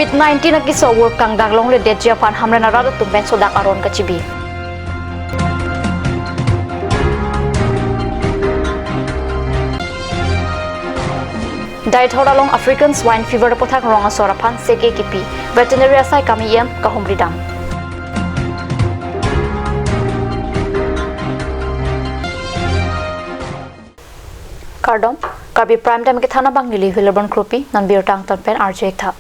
COVID-19 na kisawur kang daglong le det Japan hamra na rada tumben sodak aron kachibi. Dai thoda long African swine fever pothak ronga sorapan seke kipi veterinary asai kamiyam kahumridam. Kardom Karbi prime time ke thana bang nili hilabon kropi nan bir tang tan pen RJ tha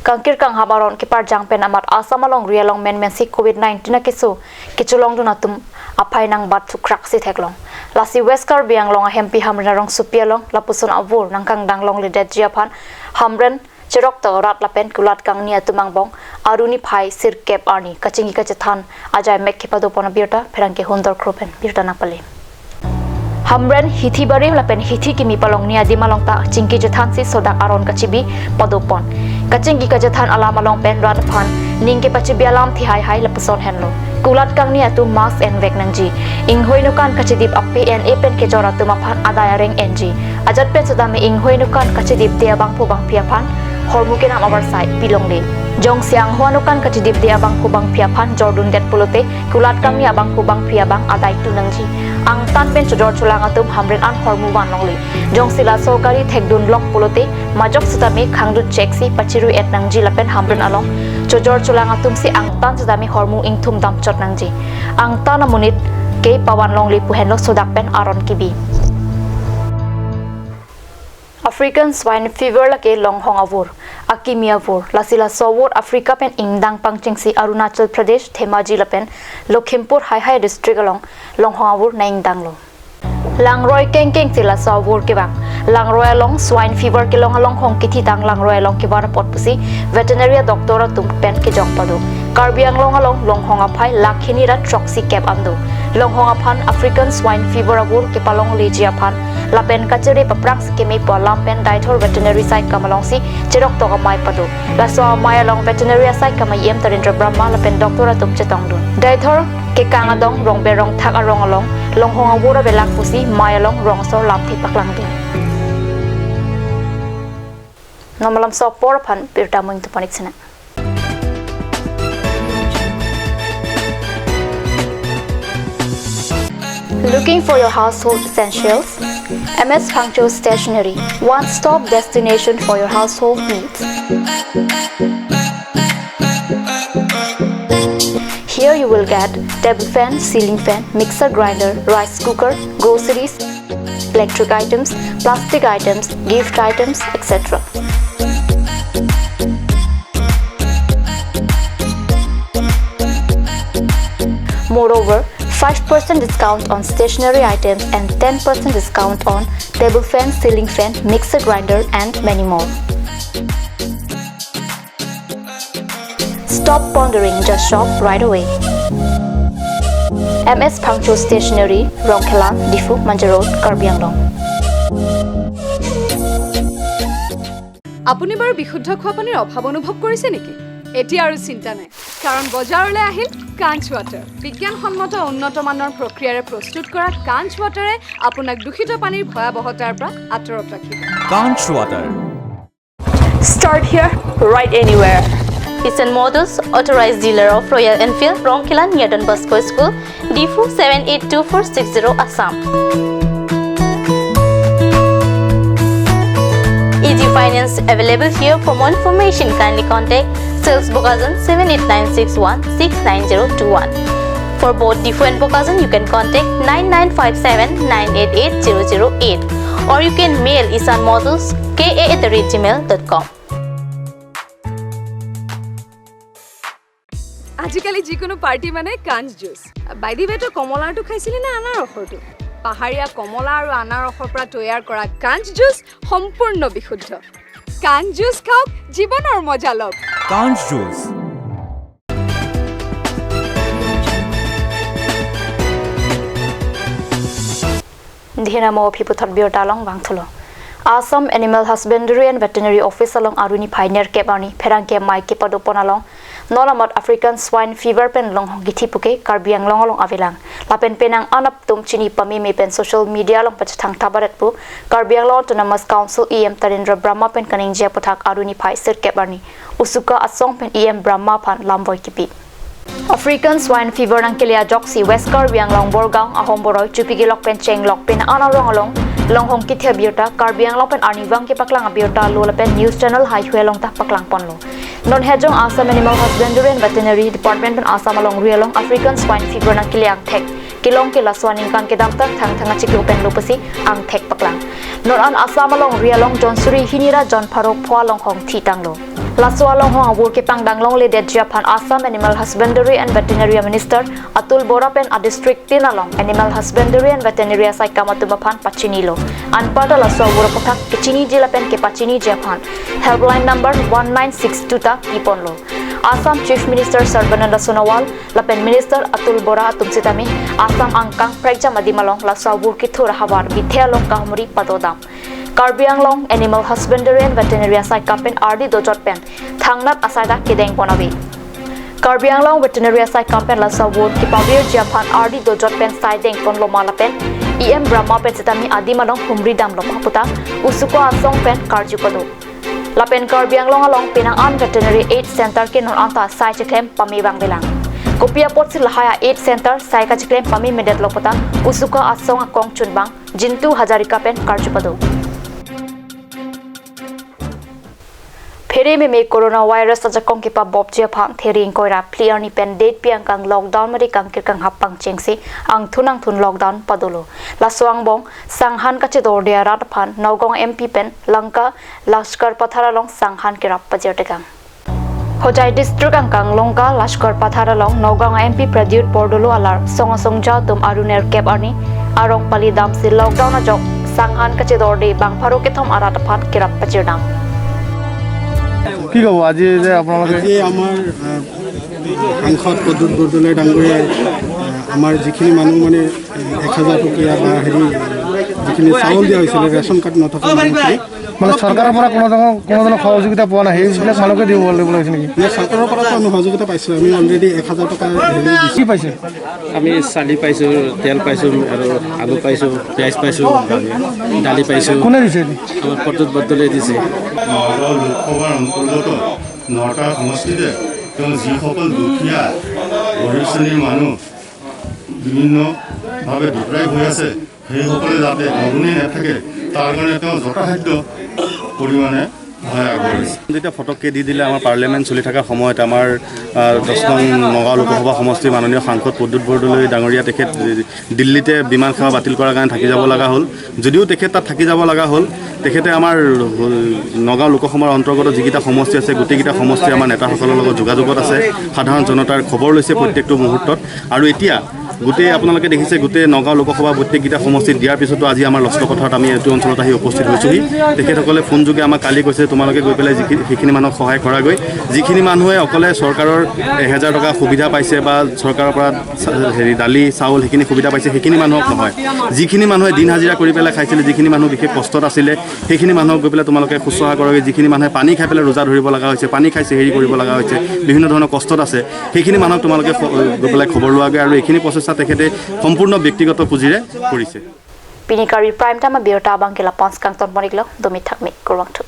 kangkir kang habaron ke par jang pen amat asamalong rialong men si COVID-19 na keso kichulong duna tum apai nang bat thu krak si theklong lasi west Karbi ang long hempi hamra rong supialong lapuson avur nang kang danglong le det Japan hamren cherok to rat lapen kulat kang nia tumang bong aruni phai sir kep arni kachingi kachathan ajai mek khipado pona birta pherang ke hondor kropen birta na pale Hamren hithi bari lapen hithi kimi palong nia di malong ta chingki jathan si sodak aron kachibi padopon kachingi ka jathan ala malong pen ran phan ningke pachibi alam thi hai hai lapuson henlo kulat kang nia tu mask and vek nangji inghoi nukan kachidip appe and epen ke jora tu maphan adaya reng ng ajat pen sadame inghoi nukan kachidip dia bang pu bang pia phan hormu ke nam abar sai pilong le jong siang huanukan kachidip dia bang pu bang pia phan jordun det pulote kulat kang nia bang pu bang pia bang adai tu nangji ang tan pen chojor chulang atum hamren an hormu wan longli jong sila sorkari thekdun lok pulote majok sutame khangdu cheksi pachiru et nangji lapen hamren along chojor chulang atum si ang tan sutame hormu ingthum dam chot nangji ang tan amunit ke pawan longli puhenlo sodak pen aron kibi African swine fever lake longhong avur akimi avur lasila sowor Africa pen ingdang pangchingsi Arunachal Pradesh Dhemaji lapen Lokhimpur hai district along longhong avur naingdang lo langroi kengkeng sila sowor ke bang langroi along swine fever ke long hong kithi tang langroi along ke bar pot pusi veterinary doctor tum pen ke jong padu Karbi ang along longhong aphai lakhini ra troxy cap ando longhong aphan African swine fever avur ke palong leji aphan lapen kacheri paprang skemi polam pen daithor veterinary site kamalong si cherok to mai padu laso mai along veterinary site kamai em Tarendra Brahma lapen doctor atum chetong dun daithor ke kang adong rong berong thak arong along longhong awura belak pusi mai along rong so lam thi paklang dun nomalam so por phan pirta moing tu panik sina Looking for your household essentials? MS Punctual Stationery, one-stop destination for your household needs. Here you will get table fan, ceiling fan, mixer grinder, rice cooker, groceries, electric items, plastic items, gift items, etc. Moreover, 5% discount on stationery items and 10% discount on table fan, ceiling fan, mixer grinder and many more. Stop pondering, just shop right away. MS Punctual Stationery, Rongkhelan, Difu, Manja Road, Karbi Anglong. আপুনি বাৰু বিশুদ্ধ খোৱা পানীৰ অভাৱ অনুভৱ কৰিছে নেকি? এতিয়া আৰু চিন্তা নাই কাৰণ বজাৰলৈ আহিল কাঞ্চ ওয়াটাৰ বিজ্ঞানসন্মত উন্নত মানৰ প্ৰক্ৰিয়াৰে প্ৰস্তুত কৰা কাঞ্চ ওয়াটাৰে আপোনাক দূষিত পানীৰ ভয়াবহতাৰ পৰা আঁতৰত ৰাখিব কাঞ্চ water Start here, right anywhere. Eastern Motors, authorized dealer of Royal Enfield, Rongkhelan, near Don Bosco School, Difu 782460 Assam. Easy finance available here. For more information, kindly contact Sales Bokazan 78961690021. For both Difu and Bokazan, you can contact 9957988008 or you can mail isanmodels@gmail.com. আজিকালি যিকোনো party মানে কাঞ্চ juice বাইদি বেটো কমলাটো খাইছিলি না আনাৰসৰটো পাহাৰীয়া কমলা আৰু আনাৰসৰ পৰা তৈয়াৰ কৰা কাঞ্চ জুচ সম্পূৰ্ণ বিশুদ্ধ কাঞ্চ জুচ খাওক জীৱনৰ মজা লওক কাঞ্চ juice Dhinamo phiputhot biota long bangthulo Assam Animal Husbandry and Veterinary Office along Aruni Pioneer Kebani, Perangke Mai Kepadopon along, Nolamot African Swine Fever pen long Gitipuke, Karbiang long along Avilang, Lapen Penang Anap Tum Chini Pami pen social media long Pachatang Tabaretpu, Karbiang Law Autonomous Council EM Tarindra Brahma pen Kaning Japutak Aruni Pai Sir Kebani, Usuka Asong pen EM Brahma pan Lamboy Kipi. African Swine Fever nang Kilia Joxi West Karbiang long Borgang Ahomboroi Chupigi Lok pen Cheng Lok pen Analong along Long Hong Kithe Biota Karbiang Lok pen Arnivang ki Paklang Biota Lola pen News Channel Highway long ta Paklang Ponlo Non Hejong Assam Animal Husbandry and Veterinary Department pen Assam along Rialong African Swine Fever nang Kiliang Thek Kilong kila swaning kan kedam tak thang chiklo pen lopasi ang Thek Paklang Non an Assam along Rialong John Suri Hinira John Pharok Phwa Long Hong Thi Tanglo Laswa long hong awur ke pangdang long le det Japan Assam Animal Husbandry and Veterinary Minister Atul Bora pen a district tinalong Animal Husbandry and Veterinary sai kamatumapan pachinilo anpada laswa awur pathak kichini jila pen ke pachini Japan helpline number 1962 ta kiponlo Assam Chief Minister Sarbananda Sonowal lapen Minister Atul Bora tumsitami Assam angkang prajam adimalong laswa awur ki thura hawar bithelong kahmuri padodam Karbiang long Animal Husbandry and Veterinary sai kapen RD dojot pen thangnat asaida kideng ponawi Karbiang long Veterinary sai kapen la sawur ki pawir Japan RD dojot pen sai deng pon lo mala pen EM Brahma pen setami adi malong humri dam lo paputa usuko asong pen karjukodo lapen Karbiang long along pinang an Veterinary Aid Center ke non anta sai cheklem pamibang belang Kopia pot si lahaya 8 center sai ka cheklem pami medet lo pota usuko asong akong chunbang Jintu Hazarika pen karjupado Phere me coronavirus sa jakong ki pa bob je phang thering koira clear ni pen date piang kang lockdown mari kang kir kang hapang chengsi ang thunang thun lockdown padolo la swang bong sanghan ka che dor dia rat phan nogong MP pen langka lashkar pathara long sanghan ki rap pajer tekang Hojai district ang kang longka lashkar pathara long nogong MP pradyut bordolo alar songasong ja tum aruner kep arni arong pali dam si lockdown a jok sanghan ka che dor de bang pharo ke thom arat phan ki rap pajer dam কি কব আজি যে আপোনালোকে আজি আমাৰ সাংসদ পদুত বৰদলৈ ডাঙৰীয়াই আমাৰ যিখিনি মানুহ মানে 1000 টকীয়া বা হেৰি যিখিনি চাউল দিয়া হৈছিল ৰেচন কাৰ্ড নথকা মানুহখিনি মানে চৰকাৰৰ পৰা কোনো ধৰণৰ সহযোগিতা পোৱা নাই সেইবিলাক মানুহকে দিব লাগিব লাগিছে নেকি চৰকাৰৰ পৰা আমি সহযোগিতা পাইছোঁ আমি অলৰেডি 1000 টকা হেৰি কি পাইছে আমি চালি পাইছোঁ তেল পাইছোঁ আৰু আলু পাইছোঁ পিঁয়াজ পাইছোঁ দালি পাইছোঁ কোনে দিছে আমাৰ পদুত বৰদলৈ দিছে লোকসভাৰ অন্তৰ্গত 9টা সমষ্টিতে তেওঁ যিসকল দুখীয়া গৰীব শ্ৰেণীৰ মানুহ বিভিন্নভাৱে দুৰ্বল হৈ আছে সেইসকলে যাতে অগুণেই নাথাকে তাৰ কাৰণে তেওঁ যথাসাধ্য পৰিমাণে সহায় আগবঢ়াইছে যেতিয়া ফটককৈ দি দিলে আমাৰ পাৰ্লিয়ামেণ্ট চলি থকাৰ সময়ত আমাৰ 10 নং নগাঁও লোকসভা সমষ্টিৰ মাননীয় সাংসদ পদুত বৰদলৈ ডাঙৰীয়া তেখেত দিল্লীতে বিমান সেৱা বাতিল কৰাৰ কাৰণে থাকি যাব লগা হ'ল যদিও তেখেত তাত থাকি যাব লগা হ'ল তেখেতে আমাৰ নগাঁও লোকসভাৰ অন্তৰ্গত যিকেইটা সমষ্টি আছে গোটেইকেইটা সমষ্টি আমাৰ নেতাসকলৰ লগত যোগাযোগত আছে সাধাৰণ জনতাৰ খবৰ লৈছে প্ৰত্যেকটো মুহূৰ্তত আৰু এতিয়া গোটেই আপোনালোকে দেখিছে গোটেই নগাঁও লোকসভা প্ৰত্যেককেইটা সমষ্টিত দিয়াৰ পিছতো আজি আমাৰ লস্কৰপথাৰত আমি এইটো অঞ্চলত আহি উপস্থিত হৈছোঁহি তেখেতসকলে ফোন যোগে আমাক কালি কৈছে তোমালোকে গৈ পেলাই সেইখিনি মানুহক সহায় কৰাগৈ যিখিনি মানুহে অকলে চৰকাৰৰ 1000 টকা সুবিধা পাইছে বা চৰকাৰৰ পৰা হেৰি দালি চাউল সেইখিনি সুবিধা পাইছে সেইখিনি মানুহক নহয় যিখিনি মানুহে দিন হাজিৰা কৰি পেলাই খাইছিলে যিখিনি মানুহ বিশেষ কষ্টত আছিলে সেইখিনি মানুহক গৈ পেলাই তোমালোকে শুশ্ৰূষা কৰাগৈ যিখিনি মানুহে পানী খাই পেলাই ৰোজা ধৰিব লগা হৈছে পানী খাইছে হেৰি কৰিব লগা হৈছে বিভিন্ন ধৰণৰ কষ্টত আছে সেইখিনি মানুহক তোমালোকে গৈ পেলাই খবৰ লোৱাগৈ আৰু এইখিনি প্ৰচেষ্টা তেখেতে সম্পূৰ্ণ ব্যক্তিগত পুঁজিৰে কৰিছে Pinikari prime time biota bangkila pons kang ton moniklo domi thakmi kurwang thu